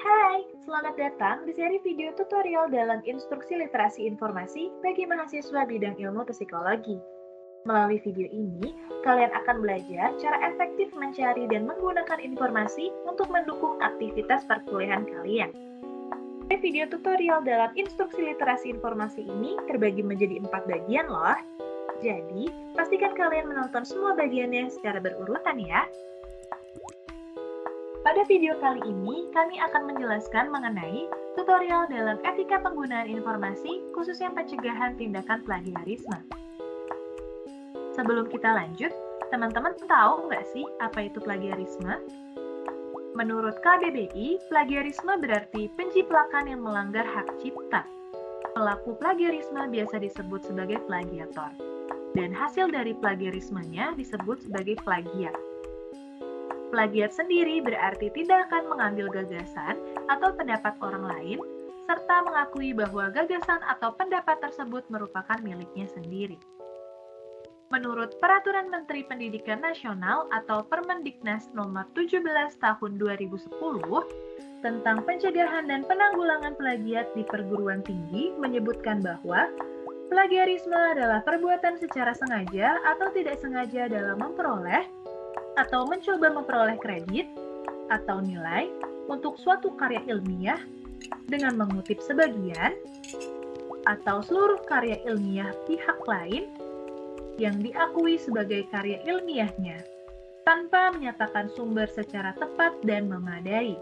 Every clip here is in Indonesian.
Hai, selamat datang di seri video tutorial dalam instruksi literasi informasi bagi mahasiswa bidang ilmu psikologi. Melalui video ini, kalian akan belajar cara efektif mencari dan menggunakan informasi untuk mendukung aktivitas perkuliahan kalian. Video tutorial dalam instruksi literasi informasi ini terbagi menjadi 4 bagian loh. Jadi, pastikan kalian menonton semua bagiannya secara berurutan ya. Pada video kali ini, kami akan menjelaskan mengenai tutorial dalam etika penggunaan informasi, khususnya pencegahan tindakan plagiarisme. Sebelum kita lanjut, teman-teman tahu nggak sih apa itu plagiarisme? Menurut KBBI, plagiarisme berarti penjiplakan yang melanggar hak cipta. Pelaku plagiarisme biasa disebut sebagai plagiator, dan hasil dari plagiarismenya disebut sebagai plagiat. Plagiat sendiri berarti tindakan mengambil gagasan atau pendapat orang lain, serta mengakui bahwa gagasan atau pendapat tersebut merupakan miliknya sendiri. Menurut Peraturan Menteri Pendidikan Nasional atau Permendiknas Nomor 17 Tahun 2010 tentang pencegahan dan penanggulangan plagiat di perguruan tinggi menyebutkan bahwa plagiarisme adalah perbuatan secara sengaja atau tidak sengaja dalam memperoleh atau mencoba memperoleh kredit atau nilai untuk suatu karya ilmiah dengan mengutip sebagian atau seluruh karya ilmiah pihak lain yang diakui sebagai karya ilmiahnya tanpa menyatakan sumber secara tepat dan memadai.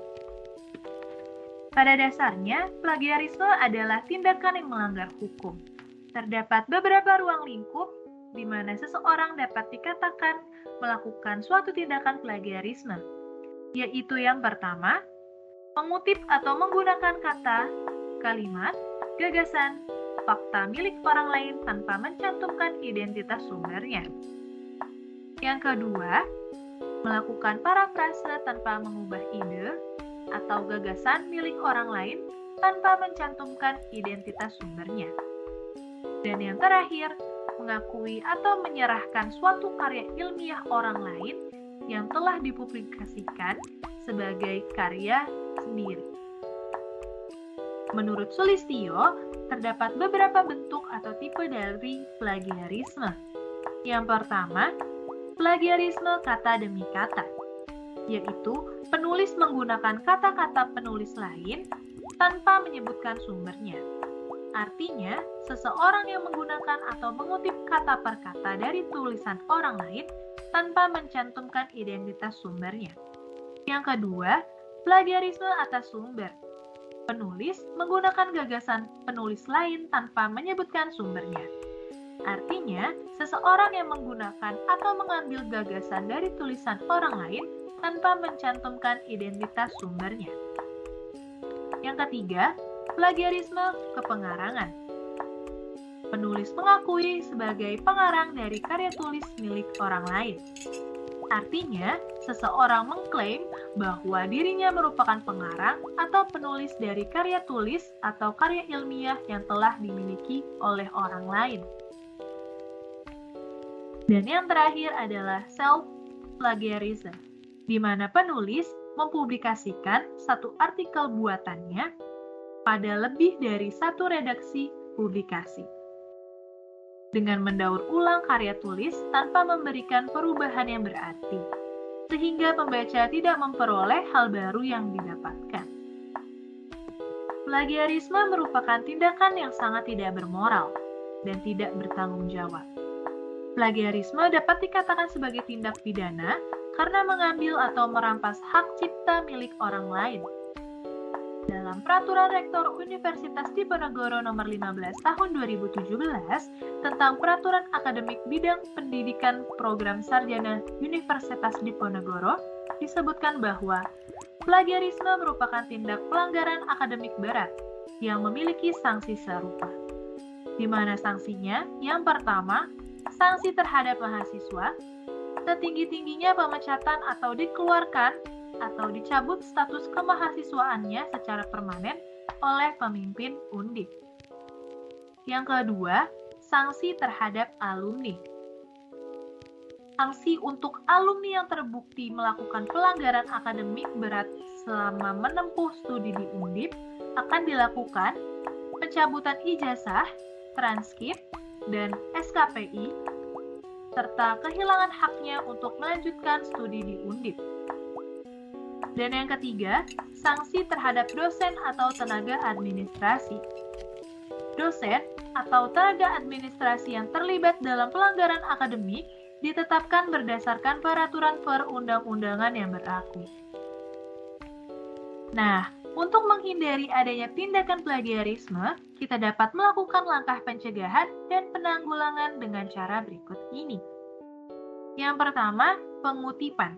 Pada dasarnya, plagiarisme adalah tindakan yang melanggar hukum. Terdapat beberapa ruang lingkup di mana seseorang dapat dikatakan melakukan suatu tindakan plagiarisme, yaitu yang pertama, mengutip atau menggunakan kata, kalimat, gagasan, fakta milik orang lain tanpa mencantumkan identitas sumbernya. Yang kedua, melakukan parafrase tanpa mengubah ide atau gagasan milik orang lain tanpa mencantumkan identitas sumbernya. Dan yang terakhir, mengakui atau menyerahkan suatu karya ilmiah orang lain yang telah dipublikasikan sebagai karya sendiri. Menurut Sulistyo, terdapat beberapa bentuk atau tipe dari plagiarisme. Yang pertama, plagiarisme kata demi kata, yaitu penulis menggunakan kata-kata penulis lain tanpa menyebutkan sumbernya. Artinya, seseorang yang menggunakan atau mengutip kata per kata dari tulisan orang lain tanpa mencantumkan identitas sumbernya. Yang kedua, plagiarisme atas sumber. Penulis menggunakan gagasan penulis lain tanpa menyebutkan sumbernya. Artinya, seseorang yang menggunakan atau mengambil gagasan dari tulisan orang lain tanpa mencantumkan identitas sumbernya. Yang ketiga, plagiarisme kepengarangan. Penulis mengakui sebagai pengarang dari karya tulis milik orang lain. Artinya, seseorang mengklaim bahwa dirinya merupakan pengarang atau penulis dari karya tulis atau karya ilmiah yang telah dimiliki oleh orang lain. Dan yang terakhir adalah self-plagiarism, di mana penulis mempublikasikan satu artikel buatannya pada lebih dari satu redaksi publikasi, dengan mendaur ulang karya tulis tanpa memberikan perubahan yang berarti, sehingga pembaca tidak memperoleh hal baru yang didapatkan. Plagiarisme merupakan tindakan yang sangat tidak bermoral dan tidak bertanggung jawab. Plagiarisme dapat dikatakan sebagai tindak pidana karena mengambil atau merampas hak cipta milik orang lain. Dalam Peraturan Rektor Universitas Diponegoro Nomor 15 Tahun 2017 tentang Peraturan Akademik Bidang Pendidikan Program Sarjana Universitas Diponegoro, disebutkan bahwa plagiarisme merupakan tindak pelanggaran akademik berat yang memiliki sanksi serupa. Di mana sanksinya? Yang pertama, sanksi terhadap mahasiswa, setinggi-tingginya pemecatan atau dikeluarkan atau dicabut status kemahasiswaannya secara permanen oleh pemimpin Undip. Yang kedua, sanksi terhadap alumni. Sanksi untuk alumni yang terbukti melakukan pelanggaran akademik berat selama menempuh studi di Undip akan dilakukan pencabutan ijazah, transkrip, dan SKPI, serta kehilangan haknya untuk melanjutkan studi di Undip. Dan yang ketiga, sanksi terhadap dosen atau tenaga administrasi. Dosen atau tenaga administrasi yang terlibat dalam pelanggaran akademik ditetapkan berdasarkan peraturan perundang-undangan yang berlaku. Nah, untuk menghindari adanya tindakan plagiarisme, kita dapat melakukan langkah pencegahan dan penanggulangan dengan cara berikut ini. Yang pertama, pengutipan,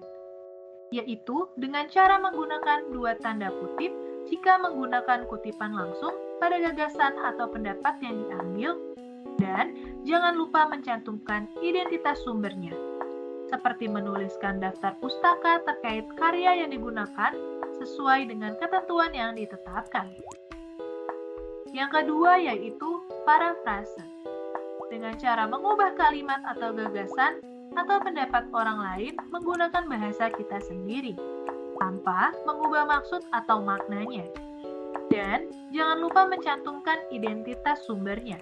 yaitu dengan cara menggunakan dua tanda kutip jika menggunakan kutipan langsung pada gagasan atau pendapat yang diambil, dan jangan lupa mencantumkan identitas sumbernya, seperti menuliskan daftar pustaka terkait karya yang digunakan sesuai dengan ketentuan yang ditetapkan. Yang kedua yaitu parafrase, dengan cara mengubah kalimat atau gagasan atau pendapat orang lain menggunakan bahasa kita sendiri, tanpa mengubah maksud atau maknanya. Dan jangan lupa mencantumkan identitas sumbernya,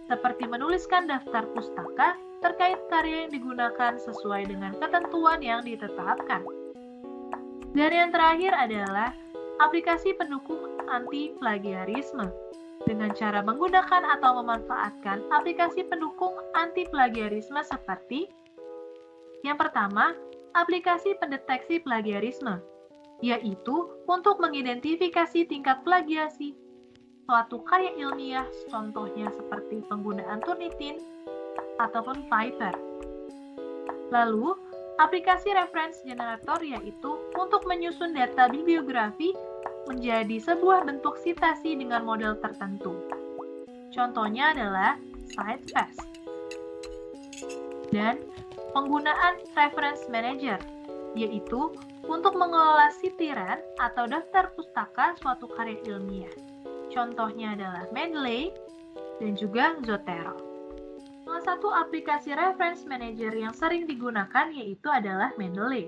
seperti menuliskan daftar pustaka terkait karya yang digunakan sesuai dengan ketentuan yang ditetapkan. Dan yang terakhir adalah aplikasi pendukung anti-plagiarisme, dengan cara menggunakan atau memanfaatkan aplikasi pendukung anti-plagiarisme seperti yang pertama, aplikasi pendeteksi plagiarisme, yaitu untuk mengidentifikasi tingkat plagiasi suatu karya ilmiah, contohnya seperti penggunaan Turnitin ataupun Piper. Lalu, aplikasi reference generator yaitu untuk menyusun data bibliografi menjadi sebuah bentuk sitasi dengan model tertentu. Contohnya adalah CiteFast. Dan penggunaan reference manager, yaitu untuk mengelola sitiran atau daftar pustaka suatu karya ilmiah. Contohnya adalah Mendeley dan juga Zotero. Salah satu aplikasi reference manager yang sering digunakan yaitu adalah Mendeley.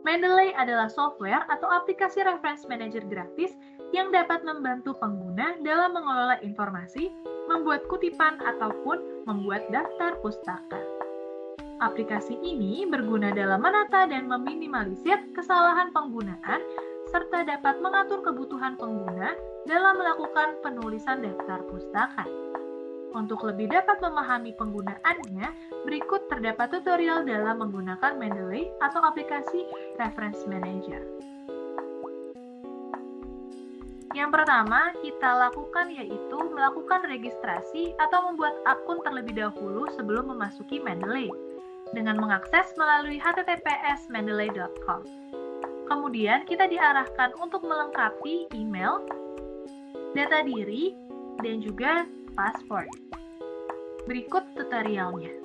Mendeley adalah software atau aplikasi reference manager gratis yang dapat membantu pengguna dalam mengelola informasi, membuat kutipan, ataupun membuat daftar pustaka. Aplikasi ini berguna dalam menata dan meminimalisir kesalahan penggunaan, serta dapat mengatur kebutuhan pengguna dalam melakukan penulisan daftar pustaka. Untuk lebih dapat memahami penggunaannya, berikut terdapat tutorial dalam menggunakan Mendeley atau aplikasi Reference Manager. Yang pertama, kita lakukan yaitu melakukan registrasi atau membuat akun terlebih dahulu sebelum memasuki Mendeley, dengan mengakses melalui https://mendeley.com. Kemudian kita diarahkan untuk melengkapi email, data diri, dan juga password. Berikut tutorialnya.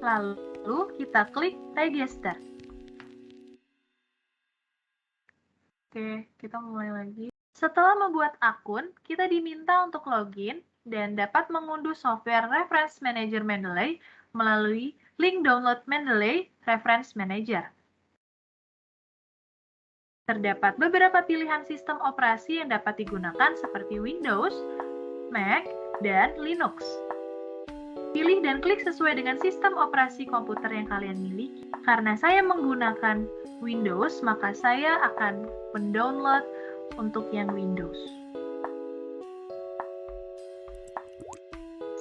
Lalu kita klik register. Oke, kita mulai lagi. Setelah membuat akun, kita diminta untuk login dan dapat mengunduh software Reference Manager Mendeley melalui link download Mendeley Reference Manager. Terdapat beberapa pilihan sistem operasi yang dapat digunakan seperti Windows, Mac, dan Linux. Pilih dan klik sesuai dengan sistem operasi komputer yang kalian miliki. Karena saya menggunakan Windows, maka saya akan mendownload untuk yang Windows.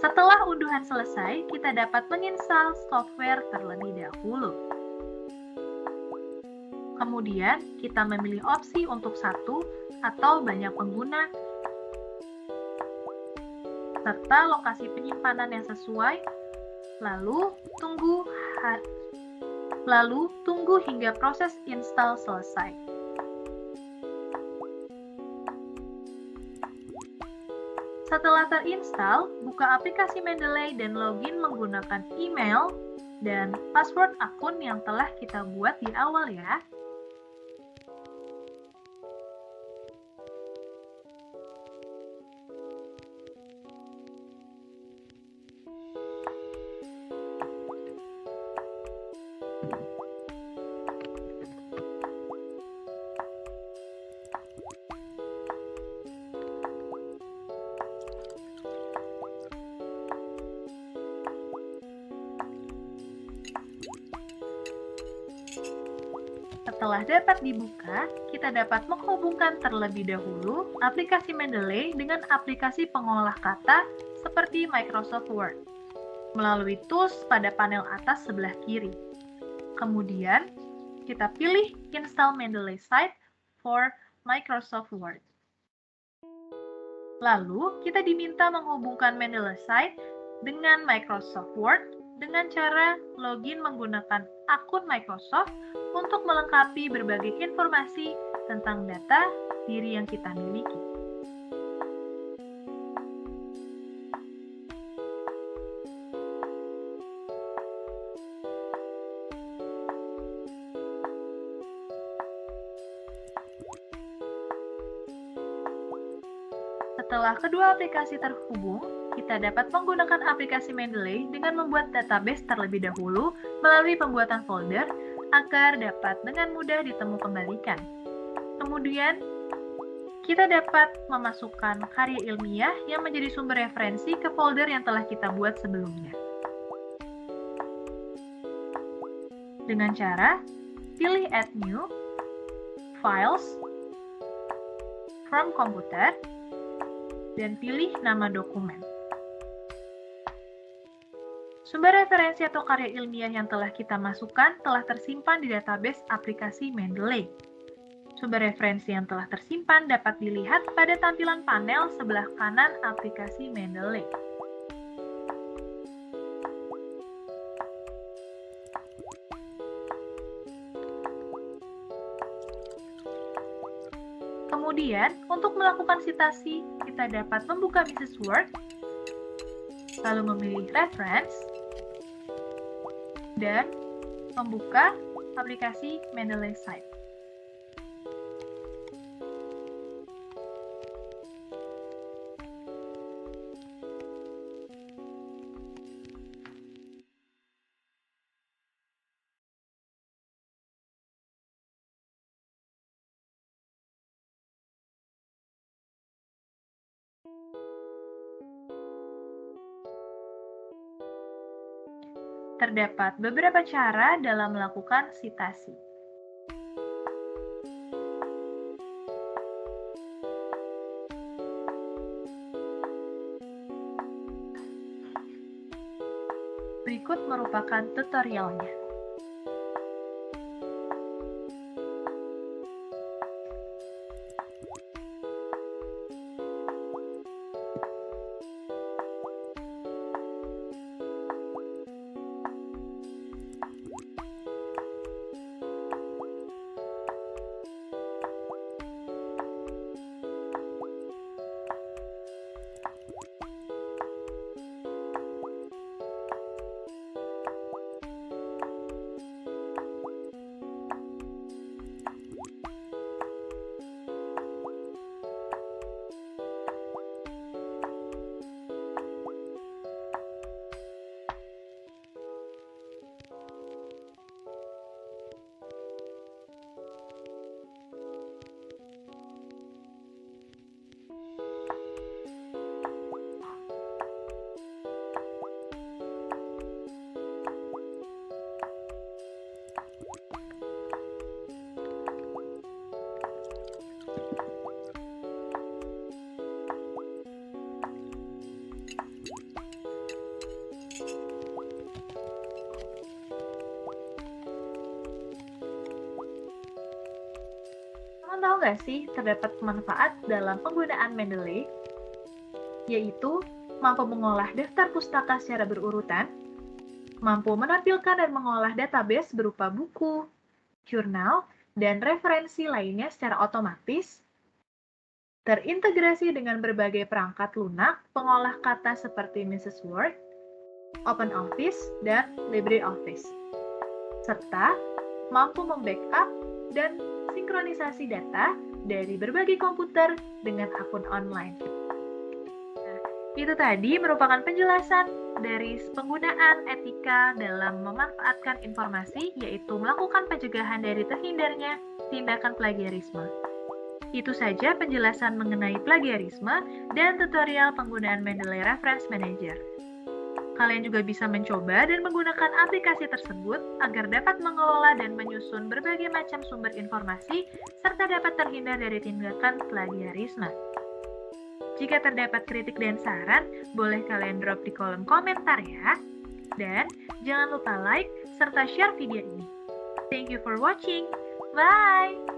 Setelah unduhan selesai, kita dapat menginstal software terlebih dahulu. Kemudian, kita memilih opsi untuk satu atau banyak pengguna, serta lokasi penyimpanan yang sesuai, lalu tunggu hingga proses install selesai. Setelah terinstall, buka aplikasi Mendeley dan login menggunakan email dan password akun yang telah kita buat di awal ya. Setelah dapat dibuka, kita dapat menghubungkan terlebih dahulu aplikasi Mendeley dengan aplikasi pengolah kata seperti Microsoft Word melalui tools pada panel atas sebelah kiri. Kemudian, kita pilih Install Mendeley Site for Microsoft Word. Lalu, kita diminta menghubungkan Mendeley Site dengan Microsoft Word dengan cara login menggunakan akun Microsoft untuk melengkapi berbagai informasi tentang data diri yang kita miliki. Setelah kedua aplikasi terhubung, kita dapat menggunakan aplikasi Mendeley dengan membuat database terlebih dahulu melalui pembuatan folder agar dapat dengan mudah ditemu kembalikan. Kemudian, kita dapat memasukkan karya ilmiah yang menjadi sumber referensi ke folder yang telah kita buat sebelumnya. Dengan cara pilih Add New, Files, From Computer, dan pilih nama dokumen. Sumber referensi atau karya ilmiah yang telah kita masukkan telah tersimpan di database aplikasi Mendeley. Sumber referensi yang telah tersimpan dapat dilihat pada tampilan panel sebelah kanan aplikasi Mendeley. Kemudian, untuk melakukan sitasi, kita dapat membuka Mrs. Word, lalu memilih Reference, dan membuka aplikasi Mendeley Site. Terdapat beberapa cara dalam melakukan sitasi. Berikut merupakan tutorialnya. tahu nggak sih terdapat manfaat dalam penggunaan Mendeley? Yaitu mampu mengolah daftar pustaka secara berurutan, mampu menampilkan dan mengolah database berupa buku, jurnal, dan referensi lainnya secara otomatis, terintegrasi dengan berbagai perangkat lunak pengolah kata seperti Mrs. Word, OpenOffice, dan LibreOffice, serta mampu membackup dan sinkronisasi data dari berbagai komputer dengan akun online. Nah, itu tadi merupakan penjelasan dari penggunaan etika dalam memanfaatkan informasi, yaitu melakukan pencegahan dari terhindarnya tindakan plagiarisme. Itu saja penjelasan mengenai plagiarisme dan tutorial penggunaan Mendeley Reference Manager. Kalian juga bisa mencoba dan menggunakan aplikasi tersebut agar dapat mengelola dan menyusun berbagai macam sumber informasi serta dapat terhindar dari tindakan plagiarisme. Jika terdapat kritik dan saran, boleh kalian drop di kolom komentar ya. Dan jangan lupa like serta share video ini. Thank you for watching. Bye!